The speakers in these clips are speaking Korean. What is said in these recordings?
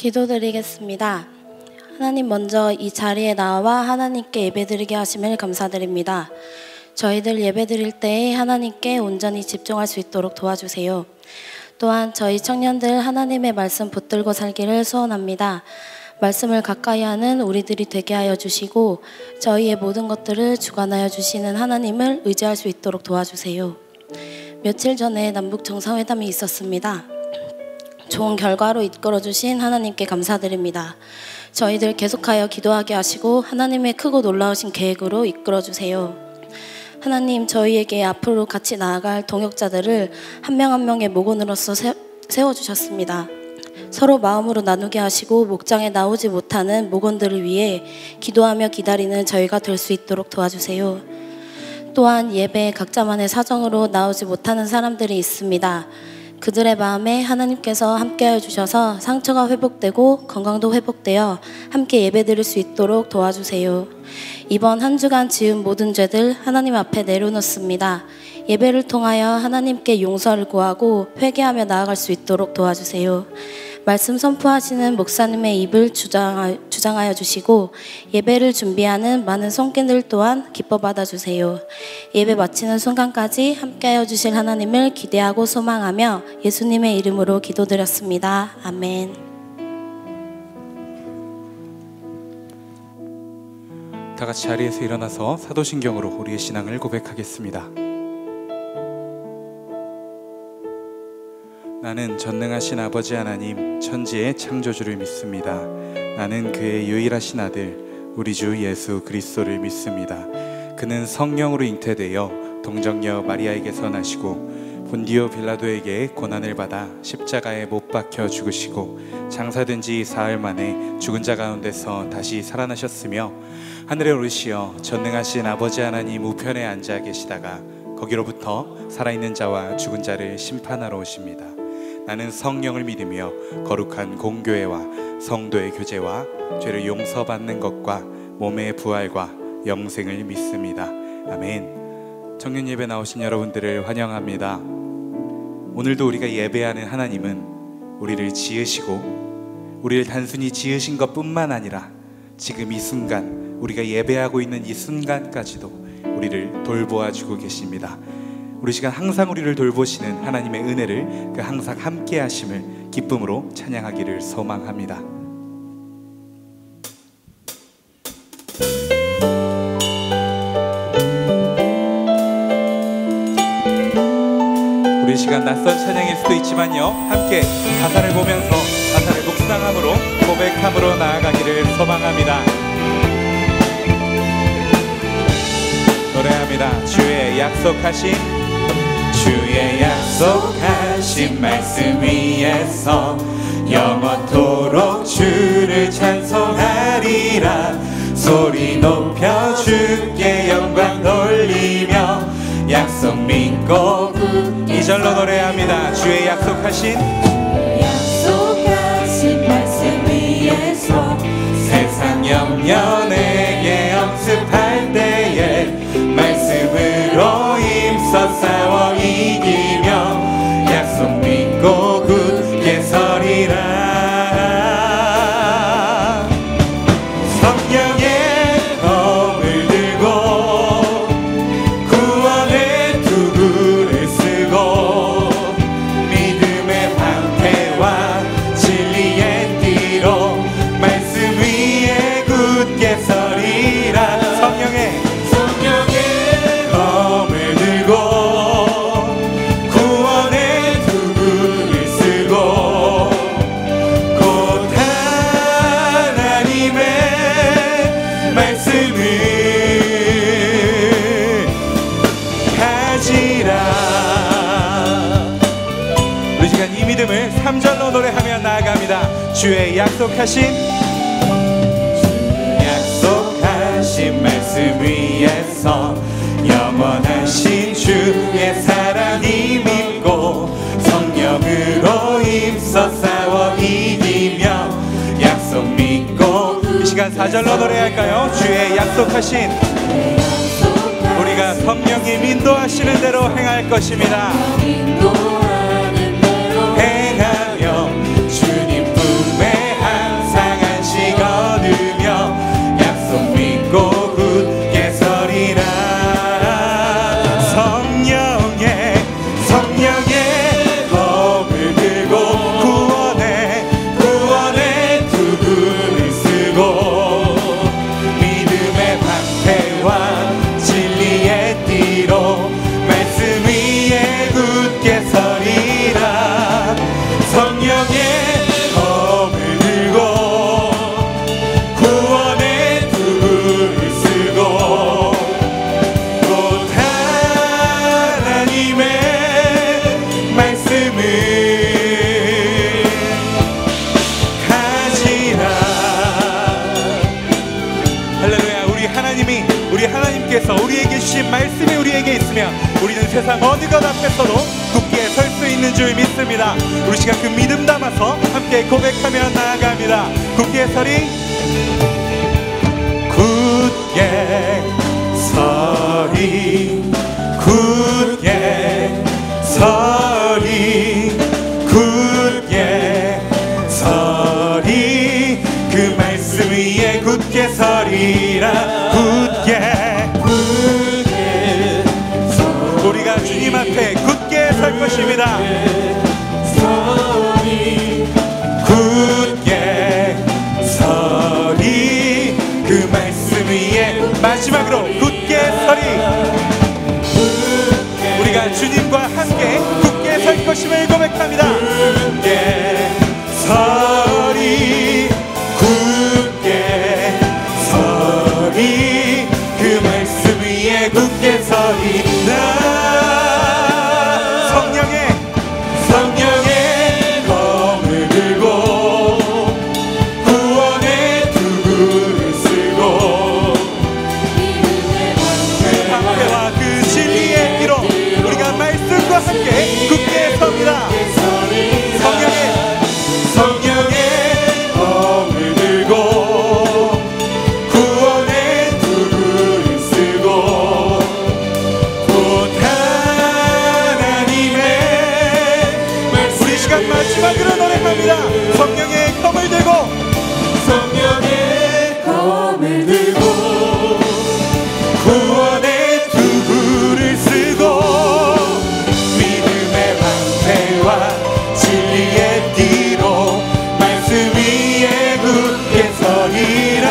기도드리겠습니다. 하나님, 먼저 이 자리에 나와 하나님께 예배드리게 하심을 감사드립니다. 저희들 예배드릴 때에 하나님께 온전히 집중할 수 있도록 도와주세요. 또한 저희 청년들 하나님의 말씀 붙들고 살기를 소원합니다. 말씀을 가까이 하는 우리들이 되게 하여 주시고 저희의 모든 것들을 주관하여 주시는 하나님을 의지할 수 있도록 도와주세요. 며칠 전에 남북 정상회담이 있었습니다. 좋은 결과로 이끌어주신 하나님께 감사드립니다. 저희들 계속하여 기도하게 하시고 하나님의 크고 놀라우신 계획으로 이끌어주세요. 하나님, 저희에게 앞으로 같이 나아갈 동역자들을 한 명 한 명의 목원으로서 세워주셨습니다. 서로 마음으로 나누게 하시고 목장에 나오지 못하는 목원들을 위해 기도하며 기다리는 저희가 될 수 있도록 도와주세요. 또한 예배에 각자만의 사정으로 나오지 못하는 사람들이 있습니다. 그들의 마음에 하나님께서 함께하여 주셔서 상처가 회복되고 건강도 회복되어 함께 예배드릴 수 있도록 도와주세요. 이번 한 주간 지은 모든 죄들 하나님 앞에 내려놓습니다. 예배를 통하여 하나님께 용서를 구하고 회개하며 나아갈 수 있도록 도와주세요. 말씀 선포하시는 목사님의 입을 주장하여 주시고 예배를 준비하는 많은 손길들 또한 기뻐 받아주세요. 예배 마치는 순간까지 함께하여 주실 하나님을 기대하고 소망하며 예수님의 이름으로 기도드렸습니다. 아멘. 다 같이 자리에서 일어나서 사도신경으로 우리의 신앙을 고백하겠습니다. 나는 전능하신 아버지 하나님 천지의 창조주를 믿습니다. 나는 그의 유일하신 아들 우리 주 예수 그리스도를 믿습니다. 그는 성령으로 잉태되어 동정녀 마리아에게서 나시고 본디오 빌라도에게 고난을 받아 십자가에 못 박혀 죽으시고 장사된 지 사흘 만에 죽은 자 가운데서 다시 살아나셨으며 하늘에 오르시어 전능하신 아버지 하나님 우편에 앉아 계시다가 거기로부터 살아있는 자와 죽은 자를 심판하러 오십니다. 나는 성령을 믿으며 거룩한 공교회와 성도의 교제와 죄를 용서받는 것과 몸의 부활과 영생을 믿습니다. 아멘. 청년 예배 나오신 여러분들을 환영합니다. 오늘도 우리가 예배하는 하나님은 우리를 지으시고 우리를 단순히 지으신 것뿐만 아니라 지금 이 순간 우리가 예배하고 있는 이 순간까지도 우리를 돌보아주고 계십니다. 우리 시간 항상 우리를 돌보시는 하나님의 은혜를 그 항상 함께 하심을 기쁨으로 찬양하기를 소망합니다. 우리 시간 낯선 찬양일 수도 있지만요, 함께 가사를 보면서 가사를 묵상함으로 고백함으로 나아가기를 소망합니다. 노래합니다. 주의 약속하신 말씀 위에서 영원토록 주를 찬송하리라. 소리 높여 주께 영광 돌리며 약속 믿고 2절로 노래합니다. 주의 약속하신 말씀 위에서 세상 염려내게 엄습할 때에 말씀으로 힘써 싸워 이기며 약속 믿고 굳게 서리라. 성령의 검을 들고 구원의 투구를 쓰고 믿음의 방패와 진리의 띠로 말씀 위에 굳게 서리라. 성령의 검을 들고 구원의 투구를 쓰고 곧 하나님의 말씀을 가지라. 우리 시간 이 믿음을 3절로 노래하며 나아갑니다. 주의 약속하신 말씀 위에서 영원하신 주의 사랑이 믿고 성령으로 힘써 싸워 이기며 약속 믿고. 이 시간 4절로 노래할까요? 주의 약속하신 우리가 성령이 인도하시는 대로 행할 것입니다. 행하며 주님 품에 주님께서 우리에게 주신 말씀이 우리에게 있으면 우리는 세상 어느 것 앞에서도 굳게 설 수 있는 줄 믿습니다. 우리 시간 그 믿음 담아서 함께 고백하며 나아갑니다. 굳게 서리, 굳게 서리, 굳게 서리, 굳게 서리, 그 말씀 위에 굳게 서리라. 굳게 우리가 주님 앞에 굳게 설 것입니다. 굳게 서리, 그 말씀 위에 마지막으로 굳게 서리. 우리가 주님과 함께 굳게 설 것임을 고백합니다. 굳게 서리, 굳게 서리, 그 말씀 위에 굳게 서리라. 성령의 검을 들고 구원의 투구를 쓰고 그 방패와 그 진리의 피로 우리가 말씀과 함께 굳게 섭니다. 성령의 검을 들고 구원의 투구를 쓰고 곧 하나님의 우리 시간 마지막으로 노래합니다. 성령의 검을 들고, 성령의 검을 들고 구원의 투구를 쓰고 믿음의 방패와 진리의 띠로 말씀 위에 굳게 서리라.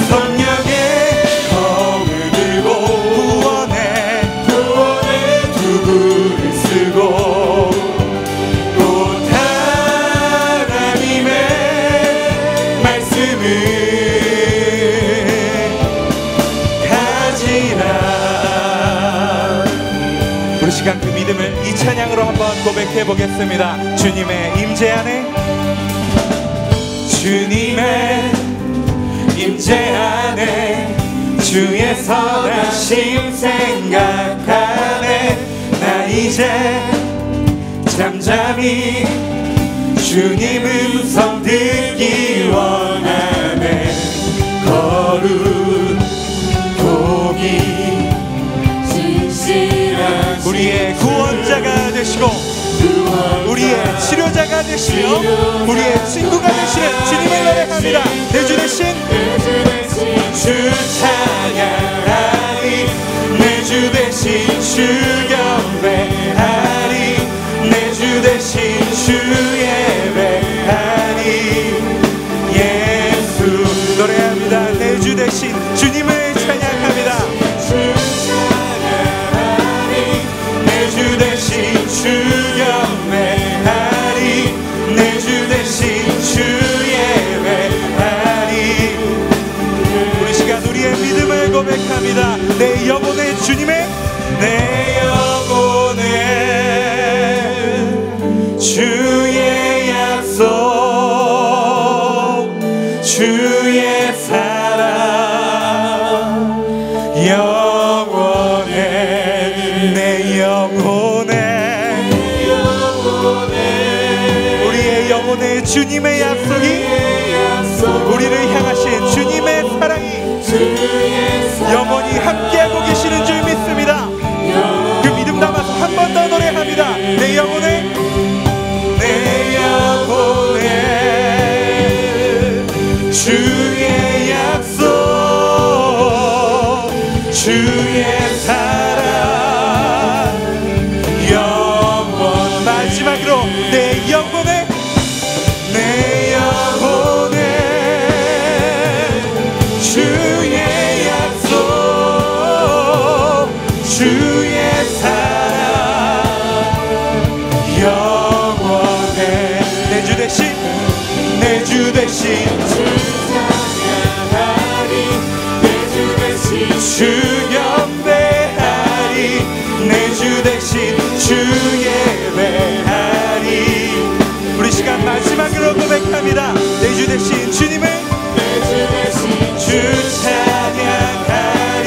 성령의 검을 들고 구원의 투구를 쓰고 곧 하나님의 말씀을 가지라. 우리 시간 그 믿음을 이 찬양으로 한번 고백해 보겠습니다. 주님의 임재 안에, 주님의 임재 안에, 주의 선하심 생각하네. 나 이제 잠잠히 주님 음성 듣기 원하네. 거룩 공의 우리의 구원자가 되시고 우리의 치료자가 되시며 우리의 친구가 되시는 주님을 노래합니다. 내 주 대신 주 찬양하리, 내 주 대신 주 경배하리, 내 주 대신 주 예배하리. 예수 노래합니다. 내 주 대신 주님을 찬양합니다. 주 대신 주 경배하리, 내 주 대신 주 예배하리. 우리 시간 우리의 믿음을 고백합니다. 내 영혼의 주님의, 내 영혼의 주의 약속, 주의 사랑, 영원해. 내 영혼에 우리의 영혼의 주님의 약속이, 우리를 향하신 주님의 사랑이 영원히 함께하고 계시는 줄 믿습니다. 그 믿음 담아서 한 번 더 노래합니다. 내 영혼에, 내 영혼에 주의 약속, 주의 사랑, 마지막으로 내 영혼에, 내 영혼에 주의 약속, 주의 사랑, 영원해. 내 주 대신, 내 주 대신 주 찬양하리, 내 주 대신 주 경배하리, 내 주 대신 주 예배하리. 우리 시간 마지막으로 고백합니다. 내 주 대신 주님을, 내 주 대신 주 찬양하리,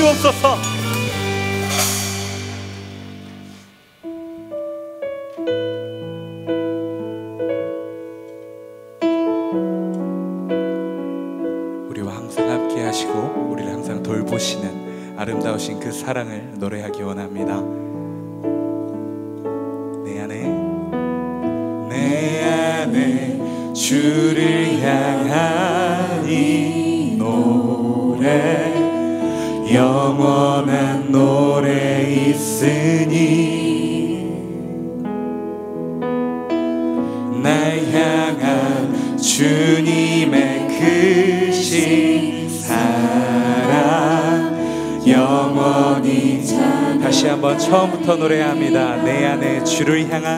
주옵소서. 우리와 항상 함께 하시고 우리를 항상 돌보시는 아름다우신 그 사랑을 노래하기 원합니다. 내 안에 주를 향한 이 노래, 영원한 노래 있으니 날 향한 주님의 크신 사랑 영원히. 다시 한번 처음부터 노래합니다. 내 안에 주를 향한,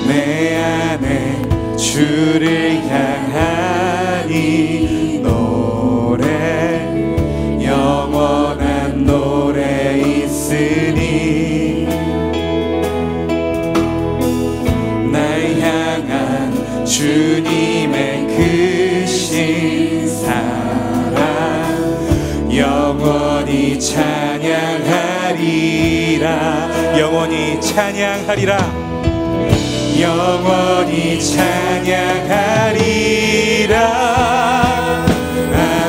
내 안에 주를 향한 이 노래, 영원한 노래 있으니 날 향한 주님의 크신 사랑 영원히 찬양하리라. 영원히 찬양하리라. 영원히 찬양하리라.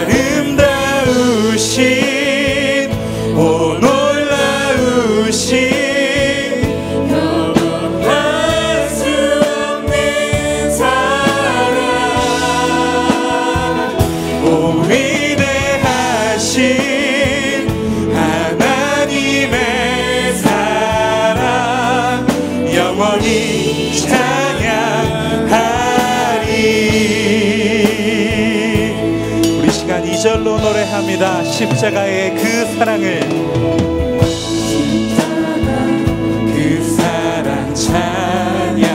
아름다우신 오 놀라우신 영원할 수 없는 사랑, 오 위대하신 하나님의 사랑 영원히 찬양하리. 우리 시간 2절로 노래합니다. 십자가의 그 사랑을, 그 사랑 찬양하리.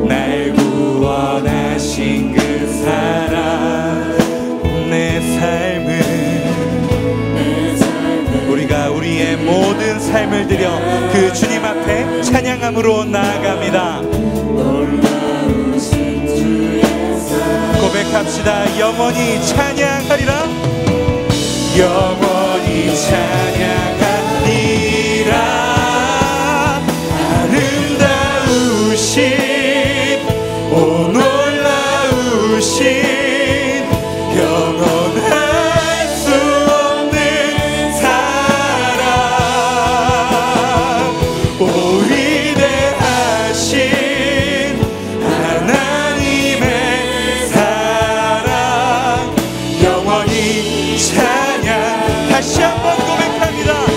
날 구원하신 그 사랑, 내 삶을 우리가 우리의 모든 삶을 드려 그 주님 앞에 찬양함으로 나아갑니다. 고백합시다. 영원히 찬양하리라. 영원히 찬양하리라. 아름다우신 오 놀라우신 영원할 수 없는 사랑, 오 위대하신 하나님의 사랑 영원히 찬양. 다시 한번 고백합니다.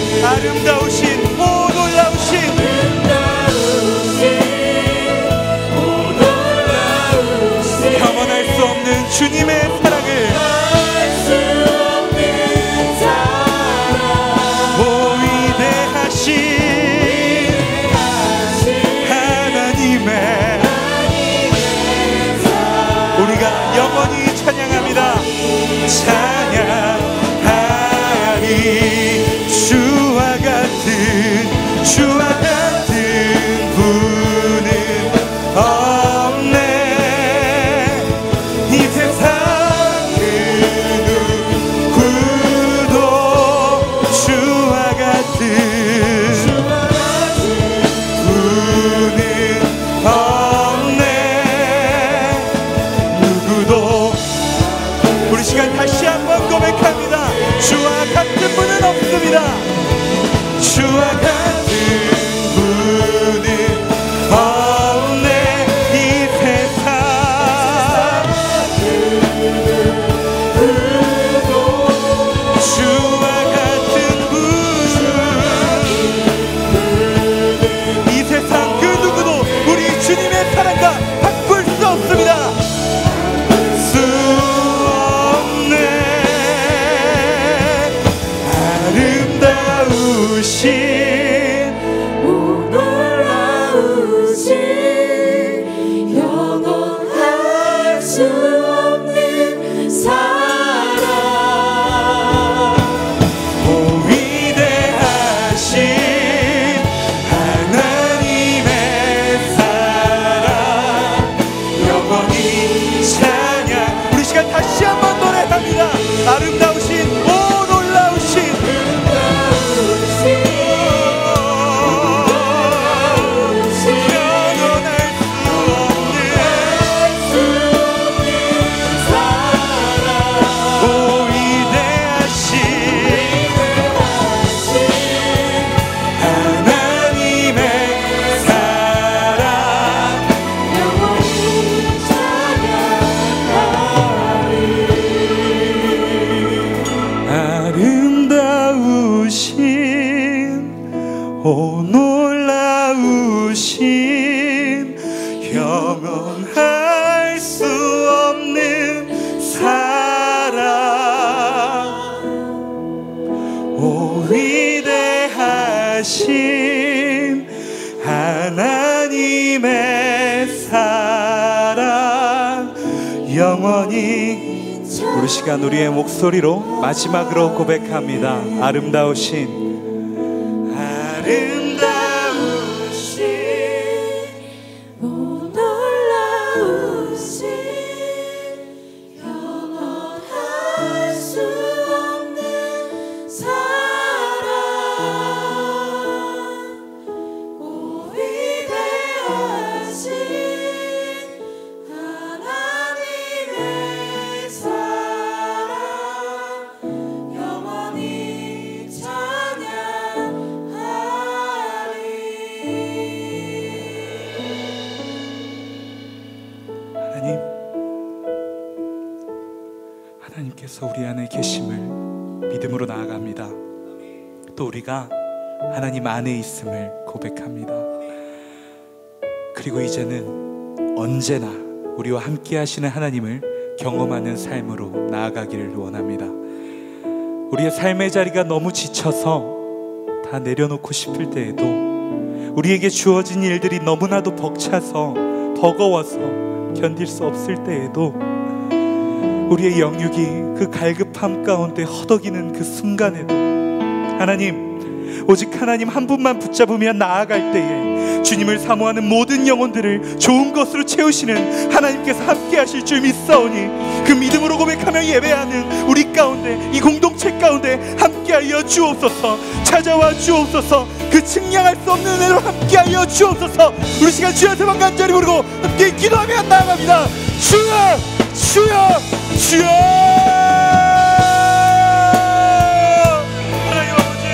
주신 영원할 수 없는 사랑, 오 위대하신 하나님의 사랑 영원히. 우리 시간 우리의 목소리로 마지막으로 고백합니다. 아름다우신 놀라우신 영원할 수 없는 사랑, 오 위대하신 하나님의 사랑 영원히 찬양하리. 하나님께서 우리 안에 계심을 믿음으로 나아갑니다. 또 우리가 하나님 안에 있음을 고백합니다. 그리고 이제는 언제나 우리와 함께 하시는 하나님을 경험하는 삶으로 나아가기를 원합니다. 우리의 삶의 자리가 너무 지쳐서 다 내려놓고 싶을 때에도, 우리에게 주어진 일들이 너무나도 벅차서 버거워서 견딜 수 없을 때에도, 우리의 영육이 그 갈급함 가운데 허덕이는 그 순간에도 하나님, 오직 하나님 한 분만 붙잡으며 나아갈 때에 주님을 사모하는 모든 영혼들을 좋은 것으로 채우시는 하나님께서 함께 하실 줄 믿사오니, 그 믿음으로 고백하며 예배하는 우리 가운데, 이 공동체 가운데 함께하여 주옵소서. 찾아와 주옵소서. 그 측량할 수 없는 은혜로 함께하여 주옵소서. 우리 시간 주여 세번 간절히 부르고 함께 기도하며 나아갑니다. 주여, 주여, 주여. 하나님 아버지,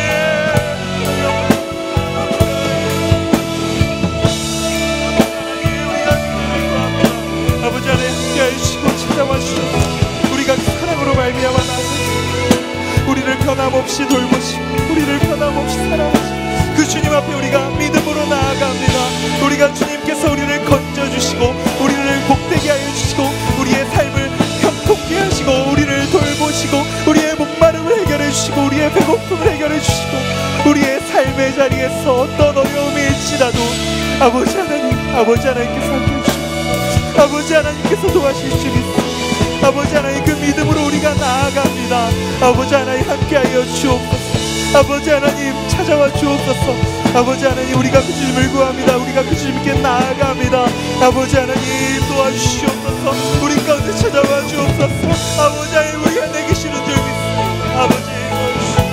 아버지 안에 함께 하시고 찾아와 주옵소서. 우리가 사랑으로 말미암아 나아가시고 우리를 변함없이 돌보시고 우리를 변함없이 사랑하시고 그 주님 앞에 우리가 믿음으로 나아갑니다. 우리가 주님께서 우리를 건져주시고 우리를 복되게 하여 주시고 우리의 삶을 형통케 하시고 우리를 돌보시고 우리의 목마름을 해결해 주시고 우리의 배고픔을 해결해 주시고 우리의 삶의 자리에서 어떤 어려움이 일지라도 아버지 하나님께서 함께해 주시고 아버지 하나님께서 도와주실 줄 믿습니다. 아버지 하나님, 그 믿음으로 우리가 나아갑니다. 아버지 하나님, 함께하여 주옵소서. 아버지 하나님, 찾아와 주옵소서. 아버지 하나님, 우리가 그 주님을 구합니다. 우리가 그 주님께 나아갑니다. 아버지 하나님, 도와주시옵소서. 우리 가운데 찾아와 주옵소서. 아버지 하나님, 우리가 내 계시는 줄 믿습니다. 아버지 도와주시옵소서.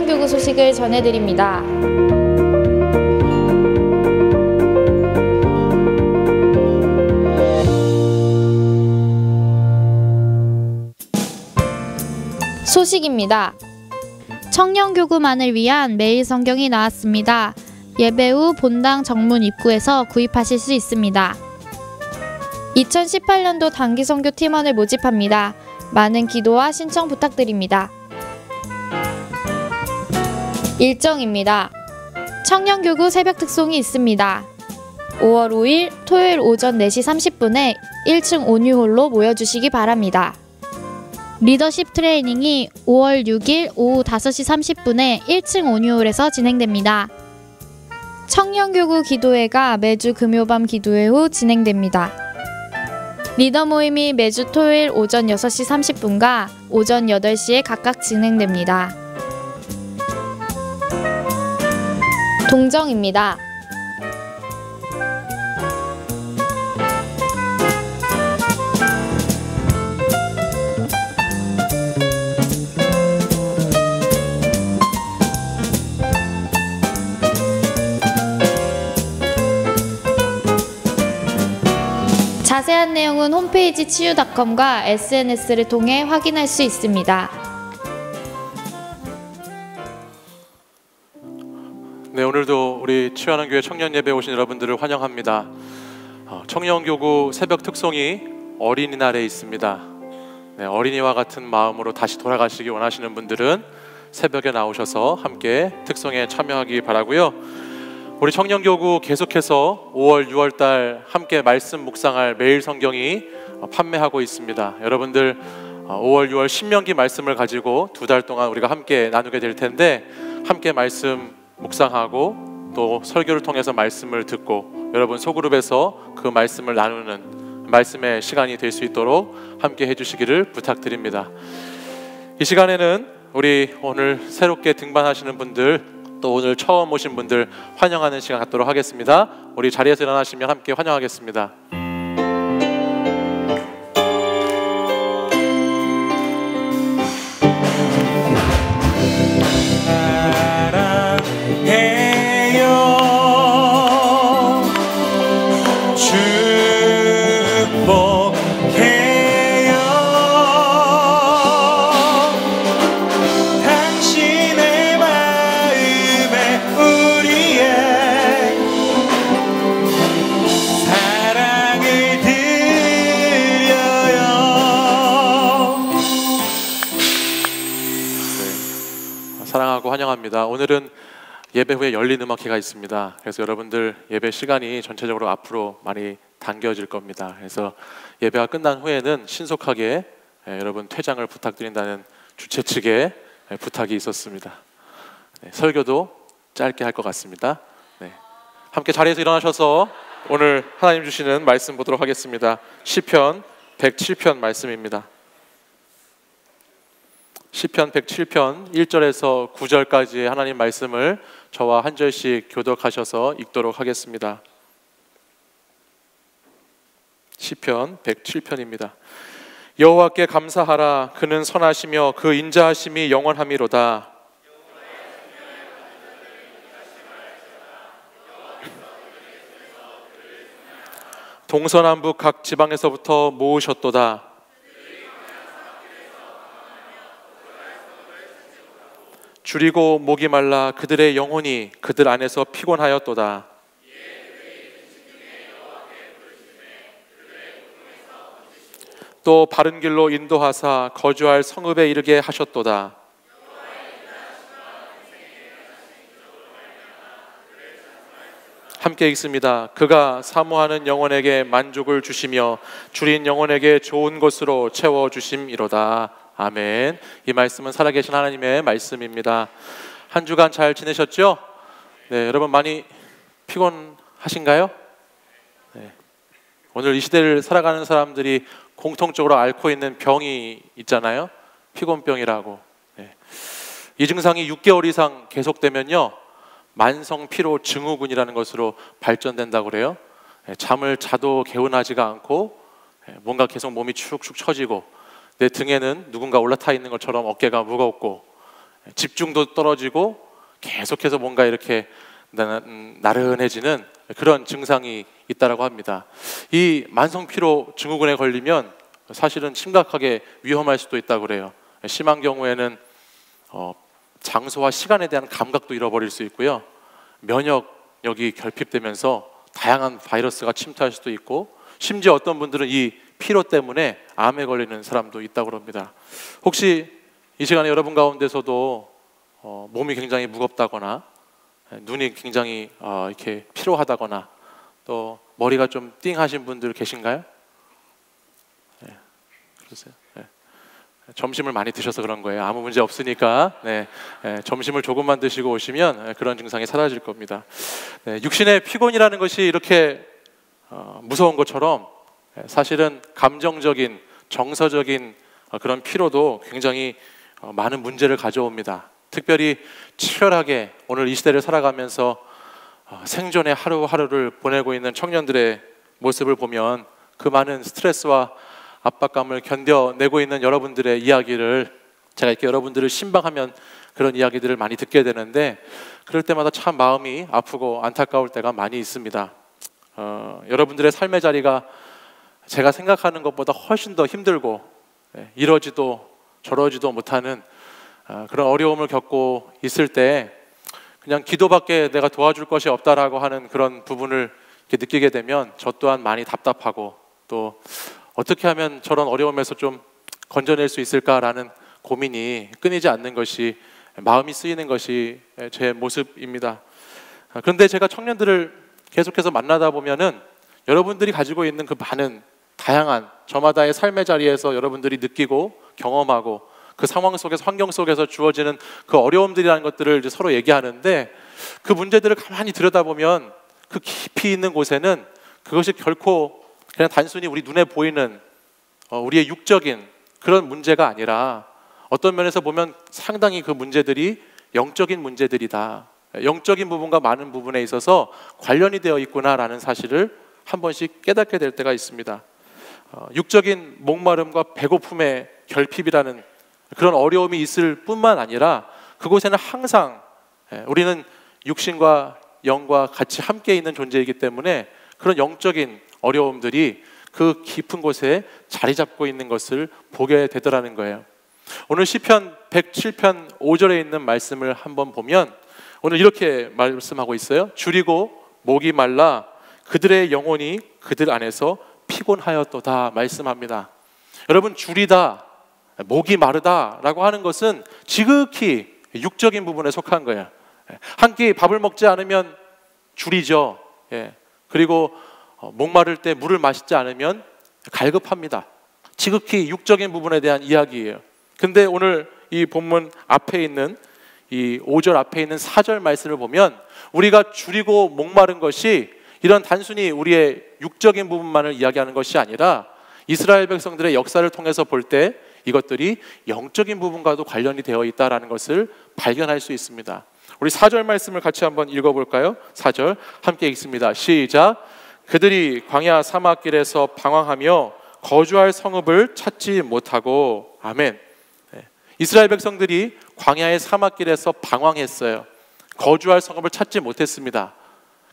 청년교구 소식을 전해드립니다. 소식입니다. 청년교구만을 위한 매일 성경이 나왔습니다. 예배 후 본당 정문 입구에서 구입하실 수 있습니다. 2018년도 단기선교 팀원을 모집합니다. 많은 기도와 신청 부탁드립니다. 일정입니다. 청년교구 새벽 특송이 있습니다. 5월 5일 토요일 오전 4시 30분에 1층 온유홀로 모여주시기 바랍니다. 리더십 트레이닝이 5월 6일 오후 5시 30분에 1층 온유홀에서 진행됩니다. 청년교구 기도회가 매주 금요밤 기도회 후 진행됩니다. 리더 모임이 매주 토요일 오전 6시 30분과 오전 8시에 각각 진행됩니다. 동정입니다. 자세한 내용은 홈페이지 치유.com과 SNS를 통해 확인할 수 있습니다. 네, 오늘도 우리 치유하는 교회 청년 예배 오신 여러분들을 환영합니다. 청년교구 새벽 특송이 어린이날에 있습니다. 네, 어린이와 같은 마음으로 다시 돌아가시기 원하시는 분들은 새벽에 나오셔서 함께 특송에 참여하기 바라고요. 우리 청년교구 계속해서 5월, 6월달 함께 말씀 묵상할 매일 성경이 판매하고 있습니다. 여러분들 5월, 6월 신명기 말씀을 가지고 2달 동안 우리가 함께 나누게 될 텐데 함께 말씀 묵상하고 또 설교를 통해서 말씀을 듣고 여러분 소그룹에서 그 말씀을 나누는 말씀의 시간이 될 수 있도록 함께 해주시기를 부탁드립니다. 이 시간에는 우리 오늘 새롭게 등반하시는 분들 또 오늘 처음 오신 분들 환영하는 시간 갖도록 하겠습니다. 우리 자리에서 일어나시면 함께 환영하겠습니다. 사랑하고 환영합니다. 오늘은 예배 후에 열린 음악회가 있습니다. 그래서 여러분들 예배 시간이 전체적으로 앞으로 많이 당겨질 겁니다. 그래서 예배가 끝난 후에는 신속하게 여러분 퇴장을 부탁드린다는 주최 측에 부탁이 있었습니다. 네, 설교도 짧게 할 것 같습니다. 네, 함께 자리에서 일어나셔서 오늘 하나님 주시는 말씀 보도록 하겠습니다. 시편 107편 말씀입니다. 시편 107편 1절에서 9절까지의 하나님 말씀을 저와 한 절씩 교독하셔서 읽도록 하겠습니다. 시편 107편입니다. 여호와께 감사하라. 그는 선하시며 그 인자하심이 영원함이로다. 동서남북 각 지방에서부터 모으셨도다. 줄이고 목이 말라 그들의 영혼이 그들 안에서 피곤하였도다. 또 바른 길로 인도하사 거주할 성읍에 이르게 하셨도다. 함께 읽습니다. 그가 사모하는 영혼에게 만족을 주시며 줄인 영혼에게 좋은 것으로 채워주심이로다. 아멘. 이 말씀은 살아계신 하나님의 말씀입니다. 한 주간 잘 지내셨죠? 네, 여러분 많이 피곤하신가요? 네. 오늘 이 시대를 살아가는 사람들이 공통적으로 앓고 있는 병이 있잖아요. 피곤병이라고. 네. 이 증상이 6개월 이상 계속되면요, 만성 피로 증후군이라는 것으로 발전된다고 그래요. 네, 잠을 자도 개운하지가 않고 뭔가 계속 몸이 축축 처지고 내 등에는 누군가 올라타 있는 것처럼 어깨가 무겁고 집중도 떨어지고 계속해서 뭔가 이렇게 나른해지는 그런 증상이 있다라고 합니다. 이 만성 피로 증후군에 걸리면 사실은 심각하게 위험할 수도 있다고 그래요. 심한 경우에는 장소와 시간에 대한 감각도 잃어버릴 수 있고요. 면역력이 결핍되면서 다양한 바이러스가 침투할 수도 있고, 심지어 어떤 분들은 이 피로 때문에 암에 걸리는 사람도 있다고 합니다. 혹시 이 시간에 여러분 가운데서도 몸이 굉장히 무겁다거나 눈이 굉장히 이렇게 피로하다거나 또 머리가 좀 띵하신 분들 계신가요? 네, 그러세요? 네. 점심을 많이 드셔서 그런 거예요. 아무 문제 없으니까 점심을 조금만 드시고 오시면 그런 증상이 사라질 겁니다. 육신의 피곤이라는 것이 이렇게 무서운 것처럼 사실은 감정적인, 정서적인 그런 피로도 굉장히 많은 문제를 가져옵니다. 특별히 치열하게 오늘 이 시대를 살아가면서 생존의 하루하루를 보내고 있는 청년들의 모습을 보면 그 많은 스트레스와 압박감을 견뎌내고 있는 여러분들의 이야기를 제가 이렇게 여러분들을 신방하면 그런 이야기들을 많이 듣게 되는데, 그럴 때마다 참 마음이 아프고 안타까울 때가 많이 있습니다. 여러분들의 삶의 자리가 제가 생각하는 것보다 훨씬 더 힘들고 이러지도 저러지도 못하는 그런 어려움을 겪고 있을 때 그냥 기도밖에 내가 도와줄 것이 없다라고 하는 그런 부분을 이렇게 느끼게 되면 저 또한 많이 답답하고, 또 어떻게 하면 저런 어려움에서 좀 건져낼 수 있을까라는 고민이 끊이지 않는 것이, 마음이 쓰이는 것이 제 모습입니다. 그런데 제가 청년들을 계속해서 만나다 보면은 여러분들이 가지고 있는 그 많은 다양한 저마다의 삶의 자리에서 여러분들이 느끼고 경험하고 그 상황 속에서, 환경 속에서 주어지는 그 어려움들이라는 것들을 이제 서로 얘기하는데, 그 문제들을 가만히 들여다보면 그 깊이 있는 곳에는 그것이 결코 그냥 단순히 우리 눈에 보이는 우리의 육적인 그런 문제가 아니라 어떤 면에서 보면 상당히 그 문제들이 영적인 문제들이다, 영적인 부분과 많은 부분에 있어서 관련이 되어 있구나라는 사실을 한 번씩 깨닫게 될 때가 있습니다. 육적인 목마름과 배고픔의 결핍이라는 그런 어려움이 있을 뿐만 아니라 그곳에는 항상 우리는 육신과 영과 같이 함께 있는 존재이기 때문에 그런 영적인 어려움들이 그 깊은 곳에 자리 잡고 있는 것을 보게 되더라는 거예요. 오늘 시편 107편 5절에 있는 말씀을 한번 보면 오늘 이렇게 말씀하고 있어요. 줄이고 목이 말라 그들의 영혼이 그들 안에서 피곤하였도다 말씀합니다. 여러분, 줄이다, 목이 마르다라고 하는 것은 지극히 육적인 부분에 속한 거예요. 한 끼 밥을 먹지 않으면 줄이죠. 그리고 목마를 때 물을 마시지 않으면 갈급합니다. 지극히 육적인 부분에 대한 이야기예요. 근데 오늘 이 본문 앞에 있는 이 5절 앞에 있는 4절 말씀을 보면 우리가 줄이고 목마른 것이 이런 단순히 우리의 육적인 부분만을 이야기하는 것이 아니라 이스라엘 백성들의 역사를 통해서 볼 때 이것들이 영적인 부분과도 관련이 되어 있다는 것을 발견할 수 있습니다. 우리 4절 말씀을 같이 한번 읽어볼까요? 4절 함께 읽습니다. 시작. 그들이 광야 사막길에서 방황하며 거주할 성읍을 찾지 못하고. 아멘. 이스라엘 백성들이 광야의 사막길에서 방황했어요. 거주할 성읍을 찾지 못했습니다.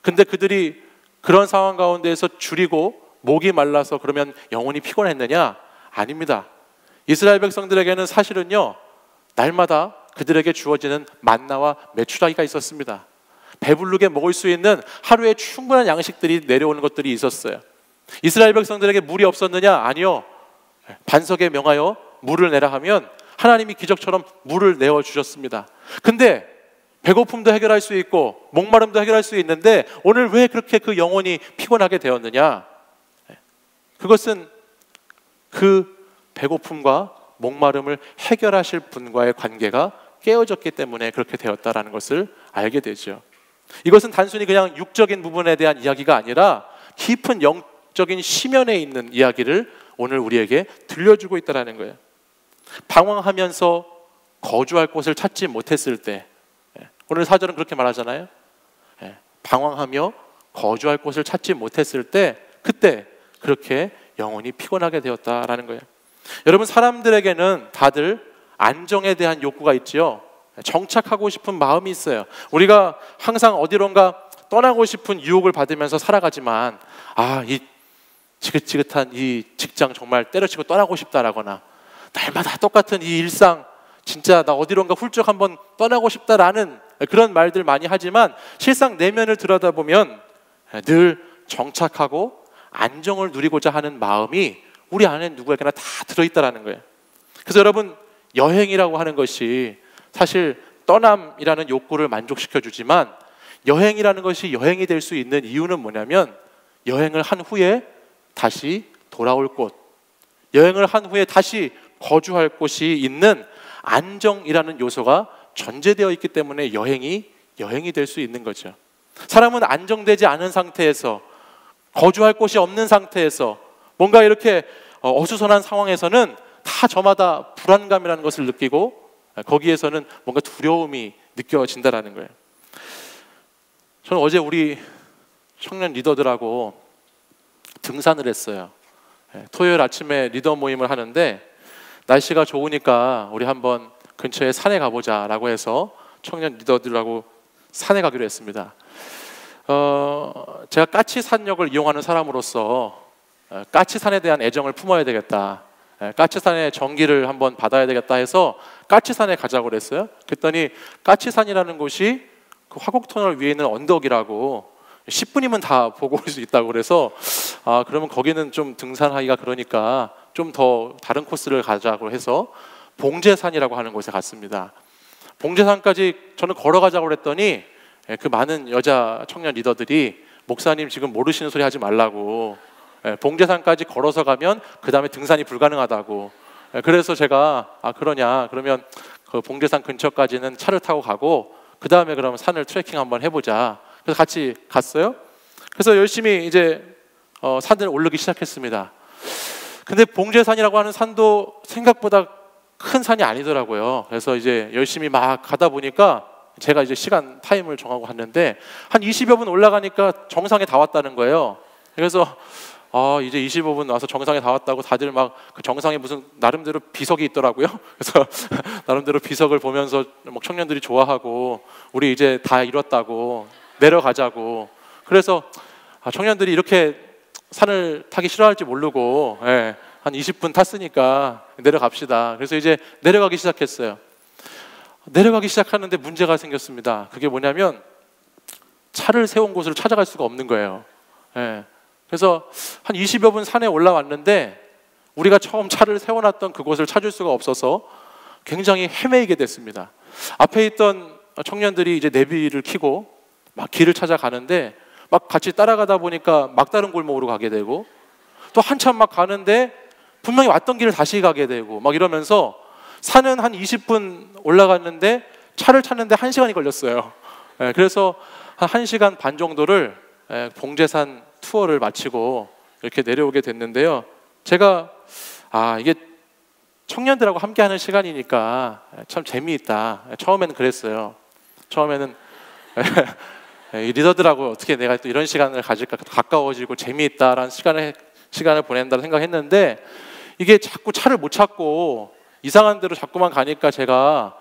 근데 그들이 그런 상황 가운데에서 줄이고 목이 말라서 그러면 영혼이 피곤했느냐? 아닙니다. 이스라엘 백성들에게는 사실은요, 날마다 그들에게 주어지는 만나와 메추라기가 있었습니다. 배부르게 먹을 수 있는 하루에 충분한 양식들이 내려오는 것들이 있었어요. 이스라엘 백성들에게 물이 없었느냐? 아니요. 반석에 명하여 물을 내라 하면 하나님이 기적처럼 물을 내어주셨습니다. 근데 배고픔도 해결할 수 있고 목마름도 해결할 수 있는데 오늘 왜 그렇게 그 영혼이 피곤하게 되었느냐? 그것은 그 배고픔과 목마름을 해결하실 분과의 관계가 깨어졌기 때문에 그렇게 되었다는 것을 알게 되죠. 이것은 단순히 그냥 육적인 부분에 대한 이야기가 아니라 깊은 영적인 심연에 있는 이야기를 오늘 우리에게 들려주고 있다는 거예요. 방황하면서 거주할 곳을 찾지 못했을 때, 오늘 4절은 그렇게 말하잖아요. 방황하며 거주할 곳을 찾지 못했을 때 그때 그렇게 영혼이 피곤하게 되었다라는 거예요. 여러분, 사람들에게는 다들 안정에 대한 욕구가 있지요. 정착하고 싶은 마음이 있어요. 우리가 항상 어디론가 떠나고 싶은 유혹을 받으면서 살아가지만 이 지긋지긋한 이 직장 정말 때려치고 떠나고 싶다라거나 날마다 똑같은 이 일상 진짜 나 어디론가 훌쩍 한번 떠나고 싶다라는 그런 말들 많이 하지만 실상 내면을 들여다보면 늘 정착하고 안정을 누리고자 하는 마음이 우리 안에 누구에게나 다 들어있다라는 거예요. 그래서 여러분, 여행이라고 하는 것이 사실 떠남이라는 욕구를 만족시켜 주지만 여행이라는 것이 여행이 될 수 있는 이유는 뭐냐면 여행을 한 후에 다시 돌아올 곳, 여행을 한 후에 다시 거주할 곳이 있는 안정이라는 요소가 전제되어 있기 때문에 여행이 될 수 있는 거죠. 사람은 안정되지 않은 상태에서, 거주할 곳이 없는 상태에서, 뭔가 이렇게 어수선한 상황에서는 다 저마다 불안감이라는 것을 느끼고 거기에서는 뭔가 두려움이 느껴진다라는 거예요. 저는 어제 우리 청년 리더들하고 등산을 했어요. 토요일 아침에 리더 모임을 하는데 날씨가 좋으니까 우리 한번 근처에 산에 가보자라고 해서 청년 리더들하고 산에 가기로 했습니다. 제가 까치산역을 이용하는 사람으로서 까치산에 대한 애정을 품어야 되겠다, 까치산의 전기를 한번 받아야 되겠다 해서 까치산에 가자고 그랬어요. 그랬더니 까치산이라는 곳이 그 화곡터널 위에 있는 언덕이라고 10분이면 다 보고 올 수 있다고 그래서 그러면 거기는 좀 등산하기가 그러니까 좀 더 다른 코스를 가자고 해서 봉제산이라고 하는 곳에 갔습니다. 봉제산까지 저는 걸어가자고 그랬더니 그 많은 여자 청년 리더들이 목사님 지금 모르시는 소리 하지 말라고, 봉제산까지 걸어서 가면 그 다음에 등산이 불가능하다고. 그래서 제가 그러냐, 그러면 그 봉제산 근처까지는 차를 타고 가고 그 다음에 그러면 산을 트레킹 한번 해보자. 그래서 같이 갔어요. 그래서 열심히 이제 산을 오르기 시작했습니다. 근데 봉제산이라고 하는 산도 생각보다 큰 산이 아니더라고요. 그래서 이제 열심히 막 가다 보니까 제가 이제 시간 타임을 정하고 갔는데 한 20여 분 올라가니까 정상에 다 왔다는 거예요. 그래서 이제 25분 와서 정상에 다 왔다고 다들 막 그 정상에 무슨 나름대로 비석이 있더라고요. 그래서 나름대로 비석을 보면서 막 청년들이 좋아하고 우리 이제 다 이뤘다고 내려가자고. 그래서 청년들이 이렇게 산을 타기 싫어할지 모르고 한 20분 탔으니까 내려갑시다. 그래서 이제 내려가기 시작했어요. 내려가기 시작하는데 문제가 생겼습니다. 그게 뭐냐면 차를 세운 곳을 찾아갈 수가 없는 거예요. 그래서 한 20여 분 산에 올라왔는데 우리가 처음 차를 세워놨던 그곳을 찾을 수가 없어서 굉장히 헤매이게 됐습니다. 앞에 있던 청년들이 이제 내비를 켜고 막 길을 찾아가는데 막 같이 따라가다 보니까 막다른 골목으로 가게 되고 또 한참 막 가는데 분명히 왔던 길을 다시 가게 되고 막 이러면서 산은 한 20분 올라갔는데 차를 찾는데 1시간이 걸렸어요. 그래서 한 1시간 반 정도를 봉제산 투어를 마치고 이렇게 내려오게 됐는데요. 제가 이게 청년들하고 함께하는 시간이니까 참 재미있다. 처음에는 그랬어요. 처음에는 이 리더들하고 어떻게 내가 또 이런 시간을 가질까, 가까워지고 재미있다라는 시간을 보낸다고 생각했는데 이게 자꾸 차를 못 찾고 이상한 데로 자꾸만 가니까 제가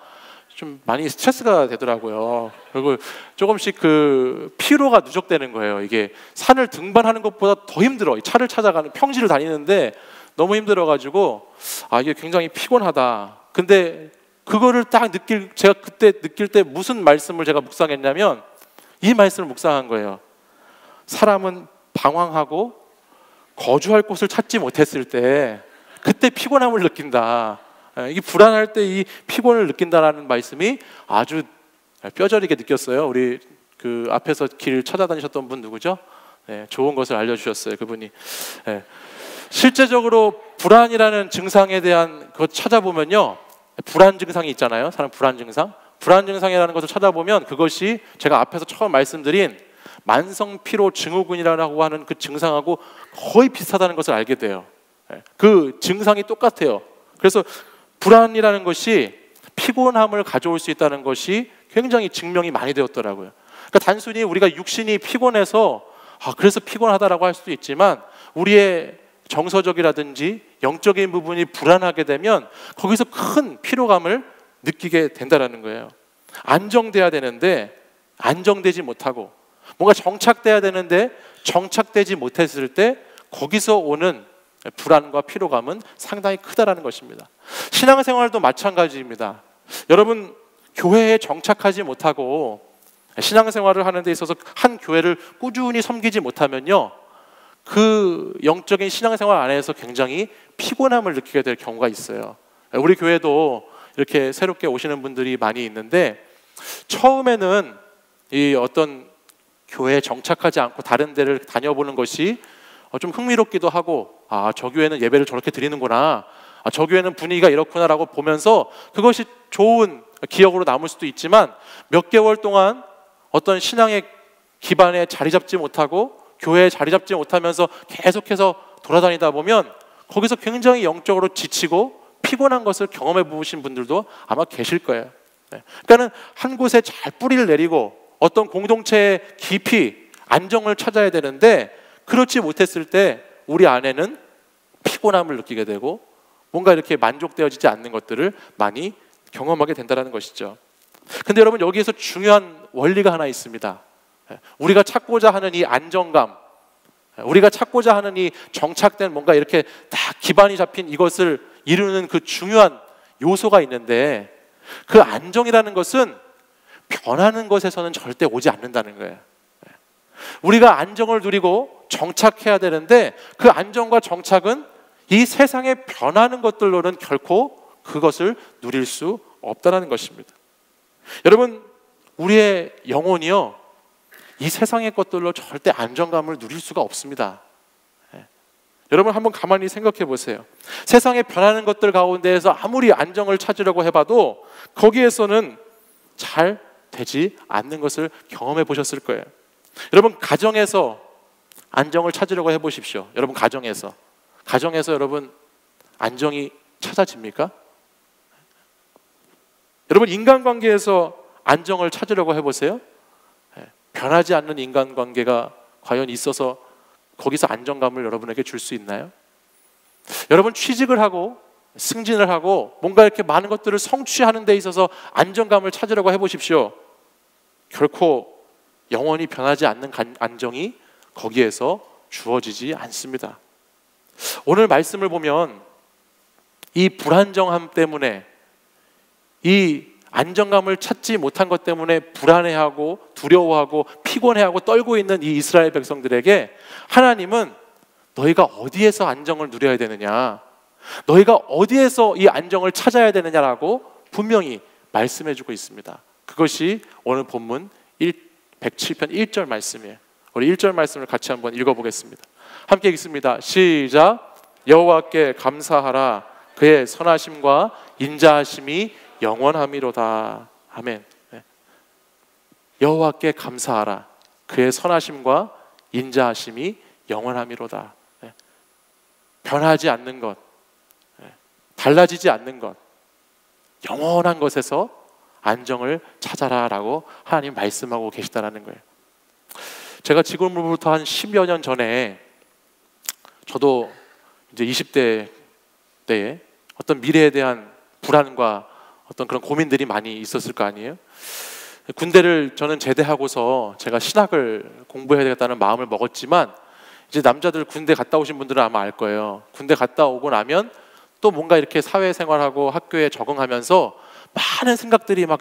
좀 많이 스트레스가 되더라고요. 그리고 조금씩 그 피로가 누적되는 거예요. 이게 산을 등반하는 것보다 더 힘들어. 차를 찾아가는 평지를 다니는데 너무 힘들어가지고 이게 굉장히 피곤하다. 근데 그거를 딱 제가 그때 느낄 때 무슨 말씀을 제가 묵상했냐면 이 말씀을 묵상한 거예요. 사람은 방황하고 거주할 곳을 찾지 못했을 때 그때 피곤함을 느낀다. 이게 불안할 때 이 피곤을 느낀다라는 말씀이 아주 뼈저리게 느꼈어요. 우리 그 앞에서 길 찾아다니셨던 분 누구죠? 좋은 것을 알려주셨어요. 그분이. 실제적으로 불안이라는 증상에 대한 것 찾아보면요, 불안 증상이 있잖아요. 사람 불안 증상. 불안 증상이라는 것을 찾아보면 그것이 제가 앞에서 처음 말씀드린 만성 피로 증후군이라고 하는 그 증상하고 거의 비슷하다는 것을 알게 돼요. 그 증상이 똑같아요. 그래서 불안이라는 것이 피곤함을 가져올 수 있다는 것이 굉장히 증명이 많이 되었더라고요. 그러니까 단순히 우리가 육신이 피곤해서 그래서 피곤하다라고 할 수도 있지만 우리의 정서적이라든지 영적인 부분이 불안하게 되면 거기서 큰 피로감을 느끼게 된다라는 거예요. 안정돼야 되는데 안정되지 못하고, 뭔가 정착돼야 되는데 정착되지 못했을 때 거기서 오는 불안과 피로감은 상당히 크다라는 것입니다. 신앙생활도 마찬가지입니다. 여러분, 교회에 정착하지 못하고 신앙생활을 하는 데 있어서 한 교회를 꾸준히 섬기지 못하면요, 그 영적인 신앙생활 안에서 굉장히 피곤함을 느끼게 될 경우가 있어요. 우리 교회도 이렇게 새롭게 오시는 분들이 많이 있는데, 처음에는 이 어떤 교회에 정착하지 않고 다른 데를 다녀보는 것이 좀 흥미롭기도 하고, 저 교회는 예배를 저렇게 드리는구나, 저 교회는 분위기가 이렇구나라고 보면서 그것이 좋은 기억으로 남을 수도 있지만, 몇 개월 동안 어떤 신앙의 기반에 자리 잡지 못하고 교회에 자리 잡지 못하면서 계속해서 돌아다니다 보면 거기서 굉장히 영적으로 지치고 피곤한 것을 경험해 보신 분들도 아마 계실 거예요. 그러니까는 한 곳에 잘 뿌리를 내리고 어떤 공동체에 깊이 안정을 찾아야 되는데, 그렇지 못했을 때 우리 안에는 피곤함을 느끼게 되고 뭔가 이렇게 만족되어지지 않는 것들을 많이 경험하게 된다는 것이죠. 근데 여러분, 여기에서 중요한 원리가 하나 있습니다. 우리가 찾고자 하는 이 안정감, 우리가 찾고자 하는 이 정착된 뭔가 이렇게 딱 기반이 잡힌 이것을 이루는 그 중요한 요소가 있는데, 그 안정이라는 것은 변하는 것에서는 절대 오지 않는다는 거예요. 우리가 안정을 누리고 정착해야 되는데, 그 안정과 정착은 이 세상에 변하는 것들로는 결코 그것을 누릴 수 없다는 것입니다. 여러분, 우리의 영혼이요, 이 세상의 것들로 절대 안정감을 누릴 수가 없습니다. 여러분, 한번 가만히 생각해 보세요. 세상에 변하는 것들 가운데에서 아무리 안정을 찾으려고 해봐도 거기에서는 잘 되지 않는 것을 경험해 보셨을 거예요. 여러분, 가정에서 안정을 찾으려고 해보십시오. 여러분, 가정에서 여러분 안정이 찾아집니까? 여러분, 인간관계에서 안정을 찾으려고 해보세요. 변하지 않는 인간관계가 과연 있어서 거기서 안정감을 여러분에게 줄 수 있나요? 여러분, 취직을 하고 승진을 하고 뭔가 이렇게 많은 것들을 성취하는 데 있어서 안정감을 찾으려고 해보십시오. 결코 영원히 변하지 않는 안정이 거기에서 주어지지 않습니다. 오늘 말씀을 보면 이 불안정함 때문에, 이 안정감을 찾지 못한 것 때문에 불안해하고 두려워하고 피곤해하고 떨고 있는 이 이스라엘 백성들에게 하나님은 너희가 어디에서 안정을 누려야 되느냐, 너희가 어디에서 이 안정을 찾아야 되느냐라고 분명히 말씀해주고 있습니다. 그것이 오늘 본문 107편 1절 말씀이에요. 우리 1절 말씀을 같이 한번 읽어보겠습니다. 함께 읽습니다. 시작. 여호와께 감사하라. 그의 선하심과 인자하심이 영원함이로다. 아멘. 여호와께 감사하라. 그의 선하심과 인자하심이 영원함이로다. 변하지 않는 것, 달라지지 않는 것, 영원한 것에서 안정을 찾아라라고 하나님 말씀하고 계시다라는 거예요. 제가 지금으로부터 한 10여 년 전에, 저도 이제 20대 때에 어떤 미래에 대한 불안과 어떤 그런 고민들이 많이 있었을 거 아니에요. 군대를 저는 제대하고서 제가 신학을 공부해야 되겠다는 마음을 먹었지만, 이제 남자들 군대 갔다 오신 분들은 아마 알 거예요. 군대 갔다 오고 나면 또 뭔가 이렇게 사회생활하고 학교에 적응하면서 많은 생각들이 막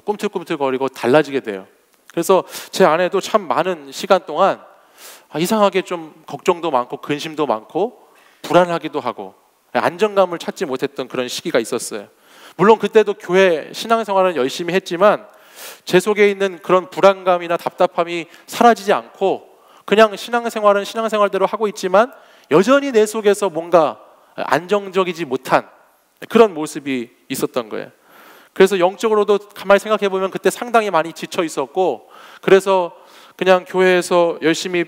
꿈틀꿈틀거리고 달라지게 돼요. 그래서 제 안에도 참 많은 시간 동안 이상하게 좀 걱정도 많고 근심도 많고 불안하기도 하고 안정감을 찾지 못했던 그런 시기가 있었어요. 물론 그때도 교회 신앙생활은 열심히 했지만 제 속에 있는 그런 불안감이나 답답함이 사라지지 않고 그냥 신앙생활은 신앙생활대로 하고 있지만 여전히 내 속에서 뭔가 안정적이지 못한 그런 모습이 있었던 거예요. 그래서 영적으로도 가만히 생각해 보면 그때 상당히 많이 지쳐 있었고, 그래서 그냥 교회에서 열심히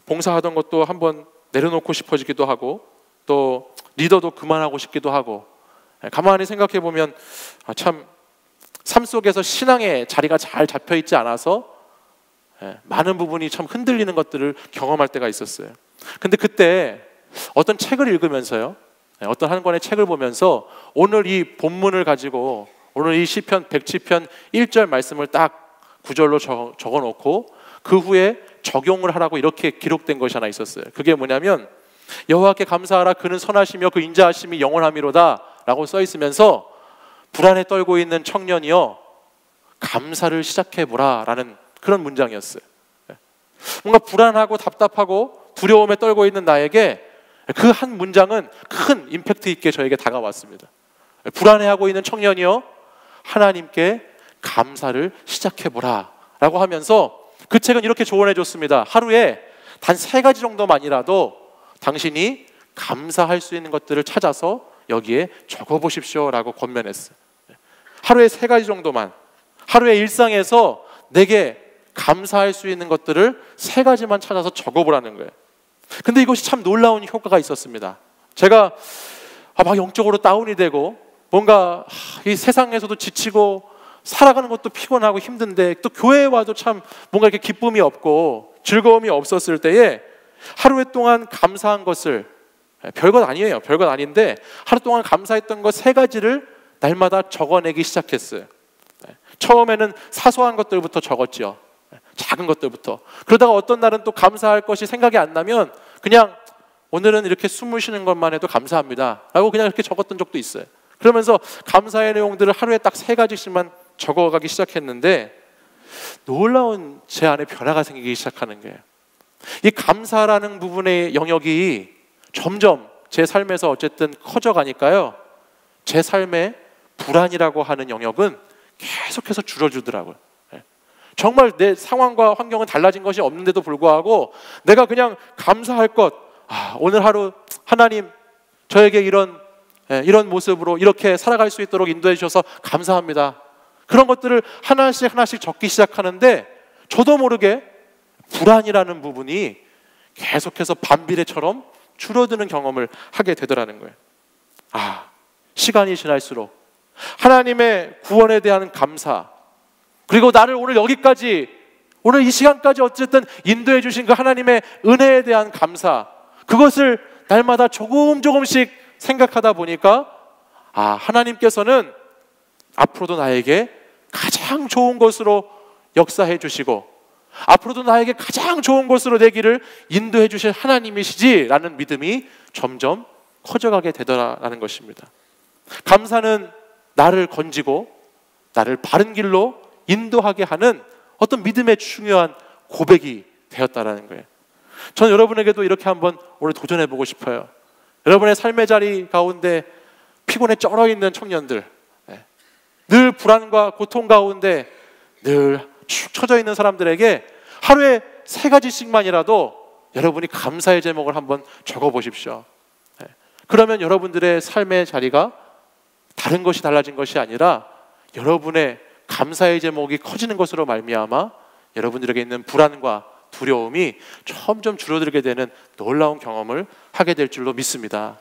봉사하던 것도 한번 내려놓고 싶어지기도 하고, 또 리더도 그만하고 싶기도 하고, 가만히 생각해 보면 참 삶 속에서 신앙의 자리가 잘 잡혀 있지 않아서 많은 부분이 참 흔들리는 것들을 경험할 때가 있었어요. 근데 그때 어떤 책을 읽으면서요, 어떤 한 권의 책을 보면서 오늘 이 본문을 가지고 오늘 이 시편 107편 1절 말씀을 딱 구절로 적어놓고 그 후에 적용을 하라고 이렇게 기록된 것이 하나 있었어요. 그게 뭐냐면 여호와께 감사하라 그는 선하시며 그 인자하심이 영원하미로다 라고 써 있으면서 불안에 떨고 있는 청년이여 감사를 시작해보라 라는 그런 문장이었어요. 뭔가 불안하고 답답하고 두려움에 떨고 있는 나에게 그 한 문장은 큰 임팩트 있게 저에게 다가왔습니다. 불안해하고 있는 청년이여 하나님께 감사를 시작해보라 라고 하면서 그 책은 이렇게 조언해 줬습니다. 하루에 단 3가지 정도만이라도 당신이 감사할 수 있는 것들을 찾아서 여기에 적어보십시오 라고 권면했어요. 하루에 3가지 정도만, 하루의 일상에서 내게 감사할 수 있는 것들을 3가지만 찾아서 적어보라는 거예요. 근데 이것이 참 놀라운 효과가 있었습니다. 제가 막 영적으로 다운이 되고 뭔가 이 세상에서도 지치고 살아가는 것도 피곤하고 힘든데 또 교회에 와도 참 뭔가 이렇게 기쁨이 없고 즐거움이 없었을 때에 하루 동안 감사한 것을, 별것 아니에요, 별것 아닌데 하루 동안 감사했던 것 3가지를 날마다 적어내기 시작했어요. 처음에는 사소한 것들부터 적었죠. 작은 것들부터. 그러다가 어떤 날은 또 감사할 것이 생각이 안 나면 그냥 오늘은 이렇게 숨을 쉬는 것만 해도 감사합니다 라고 그냥 이렇게 적었던 적도 있어요. 그러면서 감사의 내용들을 하루에 딱 3가지씩만 적어가기 시작했는데 놀라운 제 안에 변화가 생기기 시작하는 거예요. 이 감사라는 부분의 영역이 점점 제 삶에서 어쨌든 커져가니까요, 제 삶의 불안이라고 하는 영역은 계속해서 줄어들더라고요. 정말 내 상황과 환경은 달라진 것이 없는데도 불구하고 내가 그냥 감사할 것, 오늘 하루 하나님 저에게 이런 모습으로 이렇게 살아갈 수 있도록 인도해 주셔서 감사합니다. 그런 것들을 하나씩 하나씩 적기 시작하는데 저도 모르게 불안이라는 부분이 계속해서 밤비례처럼 줄어드는 경험을 하게 되더라는 거예요. 시간이 지날수록 하나님의 구원에 대한 감사, 그리고 나를 오늘 여기까지, 오늘 이 시간까지 어쨌든 인도해 주신 그 하나님의 은혜에 대한 감사, 그것을 날마다 조금씩 생각하다 보니까 하나님께서는 앞으로도 나에게 가장 좋은 것으로 역사해 주시고 앞으로도 나에게 가장 좋은 것으로 내 길을 인도해 주실 하나님이시지라는 믿음이 점점 커져가게 되더라라는 것입니다. 감사는 나를 건지고 나를 바른 길로 인도하게 하는 어떤 믿음의 중요한 고백이 되었다라는 거예요. 저는 여러분에게도 이렇게 한번 오늘 도전해 보고 싶어요. 여러분의 삶의 자리 가운데 피곤에 쩔어 있는 청년들, 늘 불안과 고통 가운데 늘 축 처져 있는 사람들에게 하루에 3가지씩만이라도 여러분이 감사의 제목을 한번 적어 보십시오. 그러면 여러분들의 삶의 자리가 다른 것이 달라진 것이 아니라 여러분의 감사의 제목이 커지는 것으로 말미암아 여러분들에게 있는 불안과 두려움이 점점 줄어들게 되는 놀라운 경험을 하게 될 줄로 믿습니다.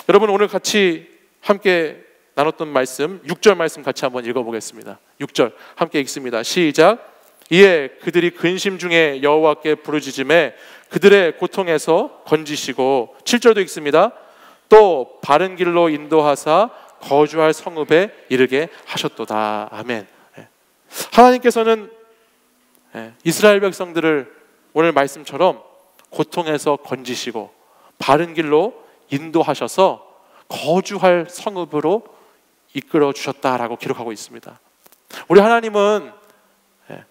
여러분, 오늘 같이 함께 나눴던 말씀 6절 말씀 같이 한번 읽어보겠습니다. 6절 함께 읽습니다. 시작. 이에 그들이 근심 중에 여호와께 부르짖음에 그들의 고통에서 건지시고, 7절도 읽습니다. 또 바른 길로 인도하사 거주할 성읍에 이르게 하셨도다. 아멘. 하나님께서는 이스라엘 백성들을 오늘 말씀처럼 고통에서 건지시고 바른 길로 인도하셔서 거주할 성읍으로 이끌어 주셨다라고 기록하고 있습니다. 우리 하나님은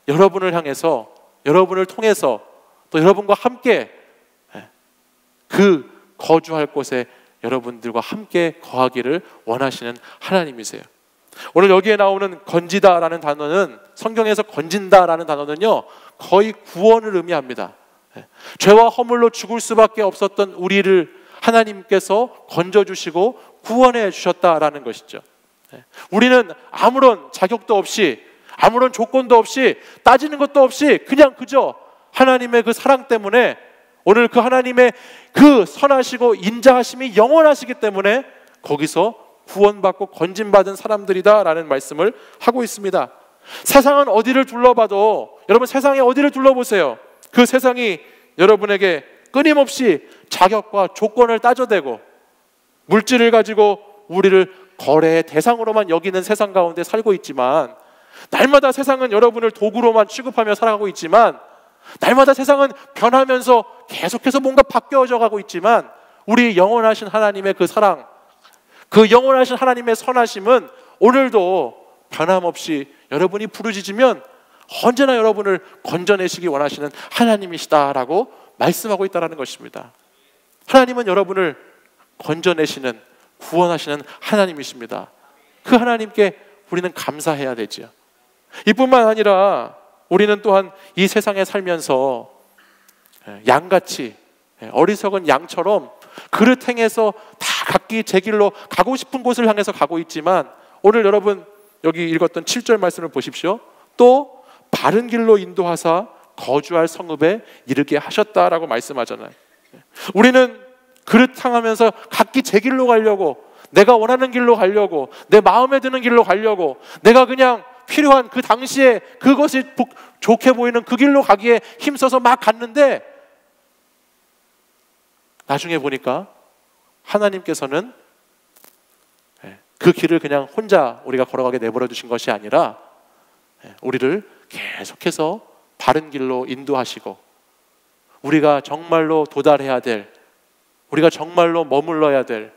여러분을 향해서, 여러분을 통해서, 또 여러분과 함께 그 거주할 곳에 여러분들과 함께 거하기를 원하시는 하나님이세요. 오늘 여기에 나오는 건지다라는 단어는, 성경에서 건진다라는 단어는요, 거의 구원을 의미합니다. 죄와 허물로 죽을 수밖에 없었던 우리를 하나님께서 건져주시고 구원해 주셨다라는 것이죠. 우리는 아무런 자격도 없이, 아무런 조건도 없이, 따지는 것도 없이 그냥 그저 하나님의 그 사랑 때문에, 오늘 그 하나님의 그 선하시고 인자하심이 영원하시기 때문에 거기서 구원받고 건진받은 사람들이다라는 말씀을 하고 있습니다. 세상은 어디를 둘러봐도, 여러분 세상에 어디를 둘러보세요. 그 세상이 여러분에게 끊임없이 자격과 조건을 따져대고 물질을 가지고 우리를 거래의 대상으로만 여기는 세상 가운데 살고 있지만, 날마다 세상은 여러분을 도구로만 취급하며 살아가고 있지만, 날마다 세상은 변하면서 계속해서 뭔가 바뀌어져 가고 있지만, 우리 영원하신 하나님의 그 사랑, 그 영원하신 하나님의 선하심은 오늘도 변함없이 여러분이 부르짖으면 언제나 여러분을 건져내시기 원하시는 하나님이시다라고 말씀하고 있다는 것입니다. 하나님은 여러분을 건져내시는, 구원하시는 하나님이십니다. 그 하나님께 우리는 감사해야 되죠. 이뿐만 아니라 우리는 또한 이 세상에 살면서 양같이, 어리석은 양처럼 그릇 행해서 다 각기 제 길로 가고 싶은 곳을 향해서 가고 있지만, 오늘 여러분 여기 읽었던 7절 말씀을 보십시오. 또 바른 길로 인도하사 거주할 성읍에 이르게 하셨다라고 말씀하잖아요. 우리는 그릇 향하면서 각기 제 길로 가려고, 내가 원하는 길로 가려고, 내 마음에 드는 길로 가려고, 내가 그냥 필요한 그 당시에 그것이 좋게 보이는 그 길로 가기에 힘써서 막 갔는데, 나중에 보니까 하나님께서는 그 길을 그냥 혼자 우리가 걸어가게 내버려 두신 것이 아니라 우리를 계속해서 바른 길로 인도하시고, 우리가 정말로 도달해야 될, 우리가 정말로 머물러야 될,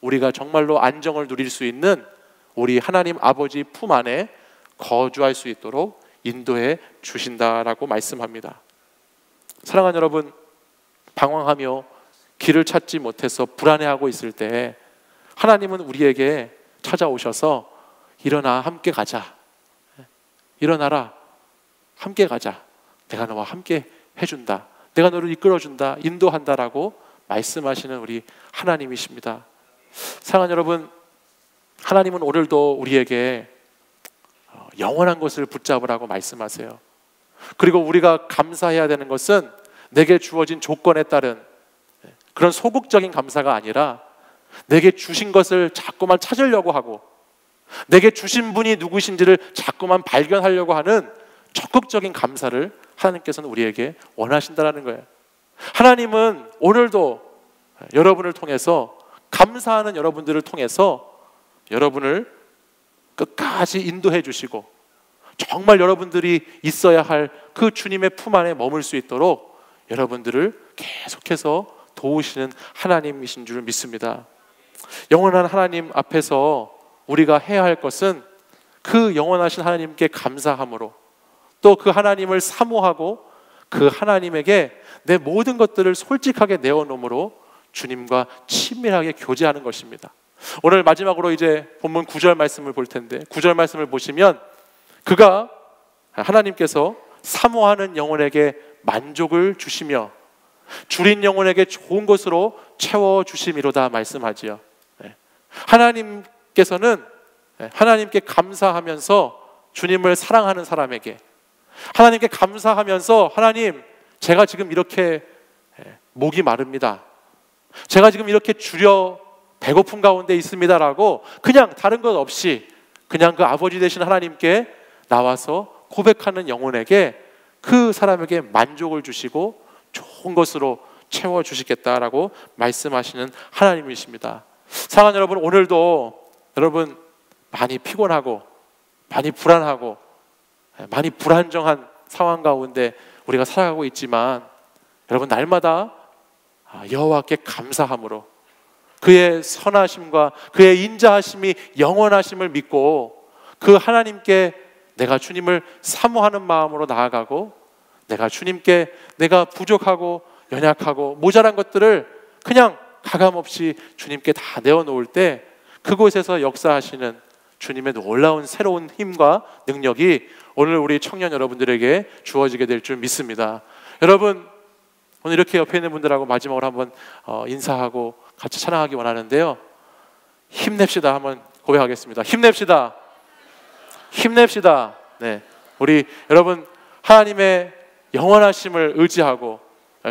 우리가 정말로 안정을 누릴 수 있는 우리 하나님 아버지 품 안에 거주할 수 있도록 인도해 주신다라고 말씀합니다. 사랑하는 여러분, 방황하며 길을 찾지 못해서 불안해하고 있을 때 하나님은 우리에게 찾아오셔서 일어나 함께 가자, 일어나라, 함께 가자, 내가 너와 함께 해준다, 내가 너를 이끌어준다, 인도한다라고 말씀하시는 우리 하나님이십니다. 사랑하는 여러분, 하나님은 오늘도 우리에게 영원한 것을 붙잡으라고 말씀하세요. 그리고 우리가 감사해야 되는 것은 내게 주어진 조건에 따른 그런 소극적인 감사가 아니라, 내게 주신 것을 자꾸만 찾으려고 하고, 내게 주신 분이 누구신지를 자꾸만 발견하려고 하는 적극적인 감사를 하나님께서는 우리에게 원하신다는 거예요. 하나님은 오늘도 여러분을 통해서, 감사하는 여러분들을 통해서 여러분을 끝까지 인도해 주시고, 정말 여러분들이 있어야 할 그 주님의 품 안에 머물 수 있도록 여러분들을 계속해서 도우시는 하나님이신 줄 믿습니다. 영원한 하나님 앞에서 우리가 해야 할 것은 그 영원하신 하나님께 감사함으로, 또 그 하나님을 사모하고 그 하나님에게 내 모든 것들을 솔직하게 내어놓음으로 주님과 친밀하게 교제하는 것입니다. 오늘 마지막으로 이제 본문 9절 말씀을 볼 텐데, 9절 말씀을 보시면 그가, 하나님께서 사모하는 영혼에게 만족을 주시며 줄인 영혼에게 좋은 것으로 채워주심이로다 말씀하지요. 하나님께서는 하나님께 감사하면서 주님을 사랑하는 사람에게, 하나님께 감사하면서 하나님, 제가 지금 이렇게 목이 마릅니다, 제가 지금 이렇게 주려 배고픈 가운데 있습니다라고 그냥 다른 것 없이 그냥 그 아버지 되신 하나님께 나와서 고백하는 영혼에게, 그 사람에게 만족을 주시고 좋은 것으로 채워주시겠다라고 말씀하시는 하나님이십니다. 사랑하는 여러분, 오늘도 여러분 많이 피곤하고 많이 불안하고 많이 불안정한 상황 가운데 우리가 살아가고 있지만, 여러분 날마다 여호와께 감사함으로 그의 선하심과 그의 인자하심이 영원하심을 믿고 그 하나님께 내가 주님을 사모하는 마음으로 나아가고, 내가 주님께 내가 부족하고 연약하고 모자란 것들을 그냥 가감없이 주님께 다 내어놓을 때, 그곳에서 역사하시는 주님의 놀라운 새로운 힘과 능력이 오늘 우리 청년 여러분들에게 주어지게 될 줄 믿습니다. 여러분, 오늘 이렇게 옆에 있는 분들하고 마지막으로 한번 인사하고 같이 찬양하기 원하는데요, 힘냅시다 한번 고백하겠습니다. 힘냅시다, 힘냅시다. 네, 우리 여러분 하나님의 영원하심을 의지하고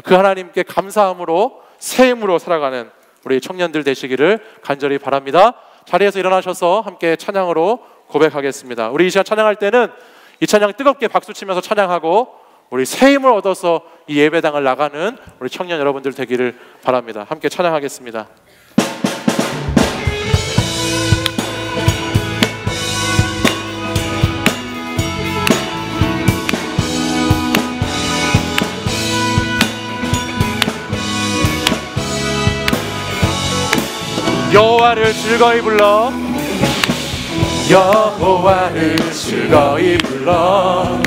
그 하나님께 감사함으로 새 힘으로 살아가는 우리 청년들 되시기를 간절히 바랍니다. 자리에서 일어나셔서 함께 찬양으로 고백하겠습니다. 우리 이 시간 찬양할 때는 이 찬양 뜨겁게 박수치면서 찬양하고 우리 새 힘을 얻어서 이 예배당을 나가는 우리 청년 여러분들 되기를 바랍니다. 함께 찬양하겠습니다. 여호와를 즐거이 불러 여호와를 즐거이 불러